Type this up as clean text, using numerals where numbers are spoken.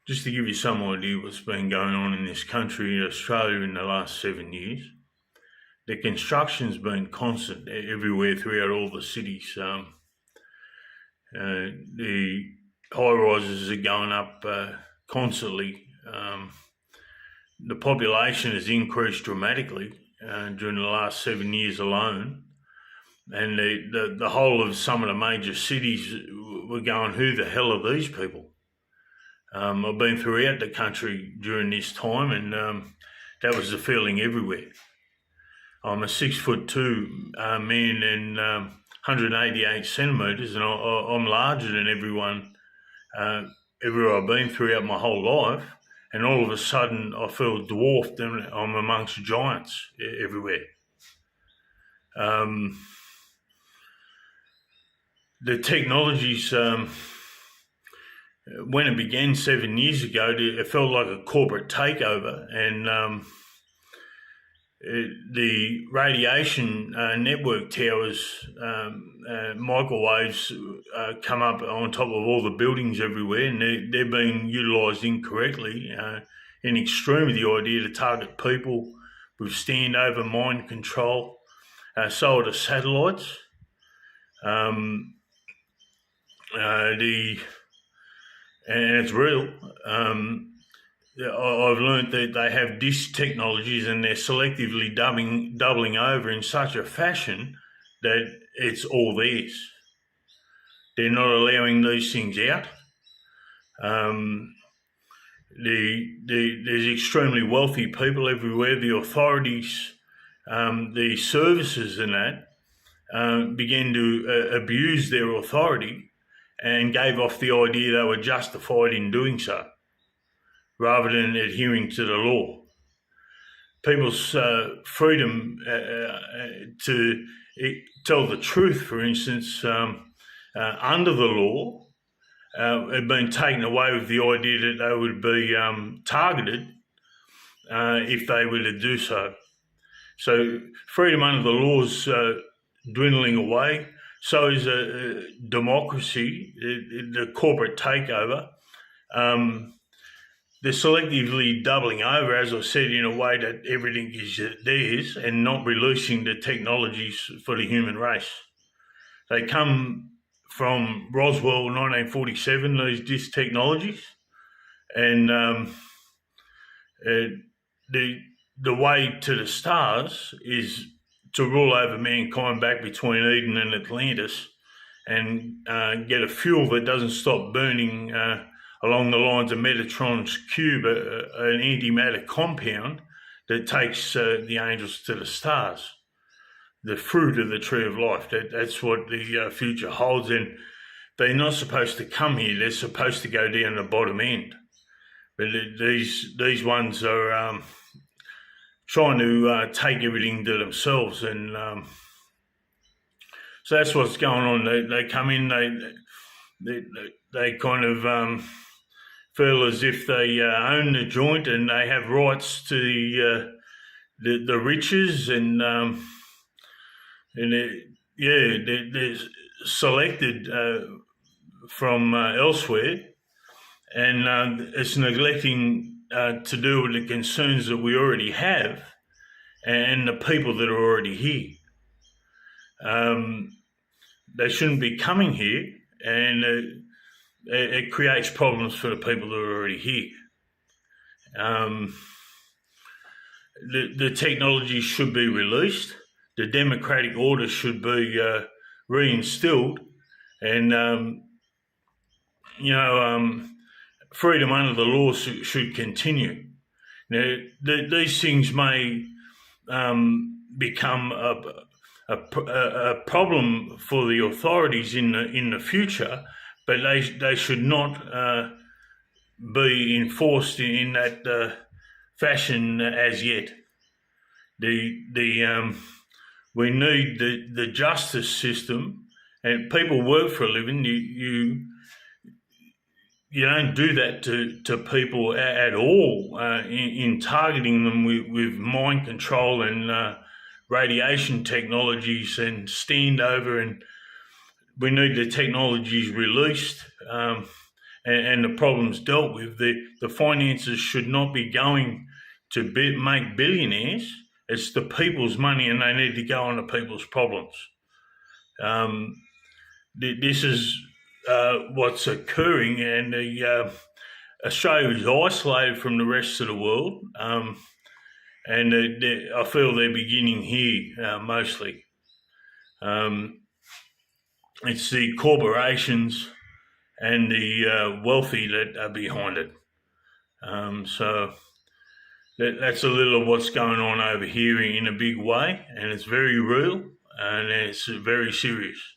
Just to give you some idea what's been going on in this country, Australia, in the last 7 years, the construction's been constant everywhere throughout all the cities. The high rises are going up constantly. The population has increased dramatically during the last 7 years alone. And the whole of some of the major cities were going, who the hell are these people? I've been throughout the country during this time, and that was the feeling everywhere. I'm a 6'2" man and 188 centimetres, and I'm larger than everyone everywhere I've been throughout my whole life. And all of a sudden, I feel dwarfed, and I'm amongst giants everywhere. The technologies, when it began 7 years ago, it felt like a corporate takeover, and the radiation network towers, microwaves come up on top of all the buildings everywhere, and they're being utilised incorrectly in extreme, with the idea to target people with standover mind control. So are the satellites. And it's real. I've learned that they have dish technologies, and they're selectively doubling over in such a fashion that it's all theirs. They're not allowing these things out. There's extremely wealthy people everywhere. The authorities, the services and that, began to abuse their authority and gave off the idea they were justified in doing so, rather than adhering to the law. People's freedom to tell the truth, for instance, under the law, had been taken away with the idea that they would be targeted if they were to do so. So freedom under the law is dwindling away. So is democracy, the corporate takeover. They're selectively doubling over, as I said, in a way that everything is theirs, and not releasing the technologies for the human race. They come from Roswell 1947, these technologies, and the way to the stars is to rule over mankind back between Eden and Atlantis, and get a fuel that doesn't stop burning along the lines of Metatron's cube, an antimatter compound that takes the angels to the stars, the fruit of the tree of life. That's what the future holds, and they're not supposed to come here. They're supposed to go down the bottom end. But these ones are trying to take everything to themselves, and so that's what's going on. They come in, they kind of feel as if they own the joint, and they have rights to the riches, and they're selected from elsewhere, and it's neglecting to do with the concerns that we already have and the people that are already here. They shouldn't be coming here, and it creates problems for the people that are already here. The technology should be released. The democratic order should be reinstilled, and freedom under the law should continue. Now, these things may become a problem for the authorities in the future, but they should not be enforced in that fashion as yet. We need the justice system, and people work for a living. You don't do that to people at all in targeting them with mind control and radiation technologies and standover. And we need the technologies released and the problems dealt with. The finances should not be going to make billionaires. It's the people's money, and they need to go on the people's problems. Um, this is what's occurring, and Australia is isolated from the rest of the world, and I feel they're beginning here mostly. It's the corporations and the wealthy that are behind it. So that's a little of what's going on over here in a big way, and it's very real and it's very serious.